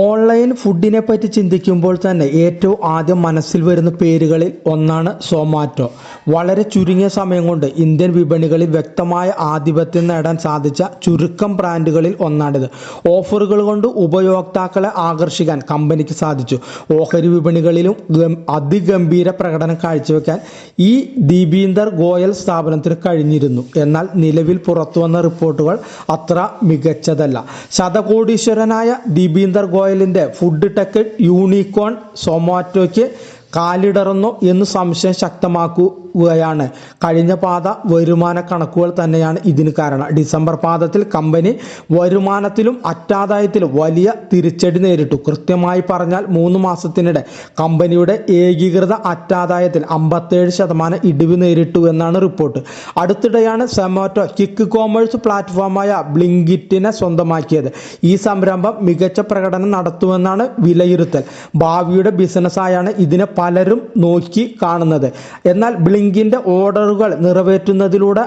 Online ഫുഡിനെ പറ്റി ചിന്തിക്കുമ്പോൾ തന്നെ ഏറ്റവും ആദ്യം മനസ്സിൽ വരുന്ന പേരുകളിൽ ഒന്നാണ് സൊമാറ്റോ. വളരെ ചുരുങ്ങിയ സമയം കൊണ്ട് ഇന്ത്യൻ വിപണികളിൽ വ്യക്തമായ ആധിപത്യം നേടാൻ സാധിച്ച ചുരുക്കം ബ്രാൻഡുകളിൽ ഒന്നാണിത്. ഓഫറുകൾ കൊണ്ട് ഉപയോക്താക്കളെ ആകർഷിക്കാൻ കമ്പനിക്ക് സാധിച്ചു. ഓഹരി വിപണികളിലും അതിഗംഭീര പ്രകടനം കാഴ്ചവെക്കാൻ ഈ ദീപീന്ദർ ഗോയൽ സ്ഥാപനത്തിന് കഴിഞ്ഞിരുന്നു. എന്നാൽ നിലവിൽ പുറത്തുവന്ന റിപ്പോർട്ടുകൾ അത്ര മികച്ചതല്ല. ശതകോടീശ്വരനായ ദീപീന്ദർ ഗോയലിന്റെ ഫുഡ് ടെക് യൂണിക്കോൺ സൊമാറ്റോയ്ക്ക് കാലിടറുന്നു എന്ന് സംശയം ശക്തമാക്കുകയാണ്. കഴിഞ്ഞ പാദ വരുമാന കണക്കുകൾ തന്നെയാണ് ഇതിന് കാരണം. ഡിസംബർ പാദത്തിൽ കമ്പനി വരുമാനത്തിലും അറ്റാദായത്തിലും വലിയ തിരിച്ചടി നേരിട്ടു. കൃത്യമായി പറഞ്ഞാൽ 3 മാസത്തിനിടെ കമ്പനിയുടെ ഏകീകൃത അറ്റാദായത്തിൽ 57% ഇടിവ് നേരിട്ടു എന്നാണ് റിപ്പോർട്ട്. അടുത്തിടെയാണ് സൊമാറ്റോ ക്വിക്ക് കോമേഴ്സ് പ്ലാറ്റ്ഫോമായ ബ്ലിങ്കിറ്റിനെ സ്വന്തമാക്കിയത്. ഈ സംരംഭം മികച്ച പ്രകടനം നടത്തുമെന്നാണ് വിലയിരുത്തൽ. ഭാവിയുടെ ബിസിനസ്സായാണ് ഇതിനെ പലരും നോക്കി കാണുന്നത്. എന്നാൽ ബ്ലിങ്കിന്റെ ഓർഡറുകൾ നിറവേറ്റുന്നതിലൂടെ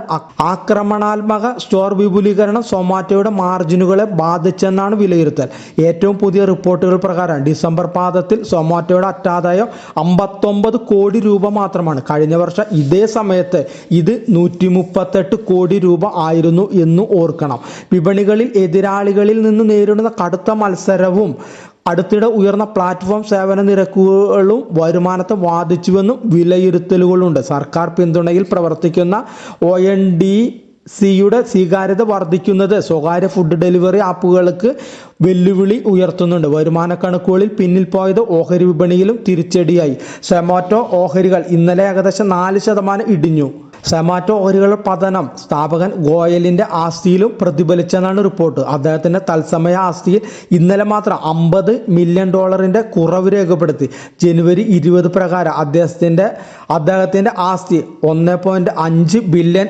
ആക്രമണാത്മക സ്റ്റോർ വിപുലീകരണം സൊമാറ്റോയുടെ മാർജിനുകളെ ബാധിച്ചെന്നാണ് വിലയിരുത്തൽ. ഏറ്റവും പുതിയ റിപ്പോർട്ടുകൾ പ്രകാരം ഡിസംബർ പാദത്തിൽ സൊമാറ്റോയുടെ അറ്റാദായം 59 കോടി രൂപ മാത്രമാണ്. കഴിഞ്ഞ വർഷം ഇതേ സമയത്ത് ഇത് 138 കോടി രൂപ ആയിരുന്നു എന്ന് ഓർക്കണം. വിപണികളിൽ എതിരാളികളിൽ നിന്ന് നേരിടുന്ന കടുത്ത മത്സരവും അടുത്തിടെ ഉയർന്ന പ്ലാറ്റ്ഫോം സേവന നിരക്കുകളും വരുമാനത്തെ ബാധിച്ചുവെന്നും വിലയിരുത്തലുകളുണ്ട്. സർക്കാർ പിന്തുണയിൽ പ്രവർത്തിക്കുന്ന ONDCയുടെ സ്വീകാര്യത വർദ്ധിക്കുന്നത് സ്വകാര്യ ഫുഡ് ഡെലിവറി ആപ്പുകൾക്ക് വെല്ലുവിളി ഉയർത്തുന്നുണ്ട്. വരുമാന കണക്കുകളിൽ പിന്നിൽ പോയത് ഓഹരി വിപണിയിലും തിരിച്ചടിയായി. സൊമാറ്റോ ഓഹരികൾ ഇന്നലെ ഏകദേശം 4% ഇടിഞ്ഞു. സൊമാറ്റോ ഓഹരികളുടെ പതനം സ്ഥാപകൻ ഗോയലിന്റെ ആസ്തിയിലും പ്രതിഫലിച്ചെന്നാണ് റിപ്പോർട്ട്. അദ്ദേഹത്തിന്റെ തത്സമയ ആസ്തിയിൽ ഇന്നലെ മാത്രം $50 മില്യൺ കുറവ് രേഖപ്പെടുത്തി. ജനുവരി 20 പ്രകാരം അദ്ദേഹത്തിന്റെ ആസ്തി $1.5 ബില്യൺ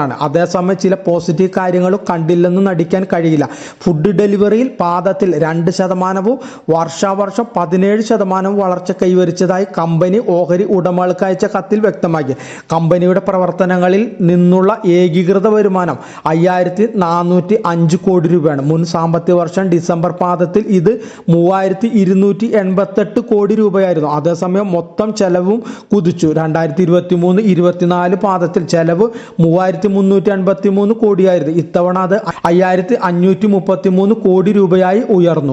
ആണ്. അതേസമയം ചില പോസിറ്റീവ് കാര്യങ്ങളും കണ്ടില്ലെന്ന് നടിക്കാൻ കഴിയില്ല. ഫുഡ് ഡെലിവറിയിൽ പാദത്തിൽ 2%, വർഷാവർഷം 17% വളർച്ച കൈവരിച്ചതായി കമ്പനി ഓഹരി ഉടമകൾക്ക് അയച്ച കത്തിൽ വ്യക്തമാക്കി. കമ്പനിയുടെ പ്രവർത്തനങ്ങളിൽ നിന്നുള്ള ഏകീകൃത വരുമാനം 5405 കോടി രൂപയാണ്. മുൻ സാമ്പത്തിക വർഷം ഡിസംബർ പാദത്തിൽ ഇത് 3288 കോടി രൂപയായിരുന്നു. അതേസമയം മൊത്തം ചെലവും കുതിച്ചു. 2023-24 പാദത്തിൽ ചെലവ് 3353 കോടിയായിരുന്നു. ഇത്തവണ അത് 5533 കോടി രൂപയായി ഉയർന്നു.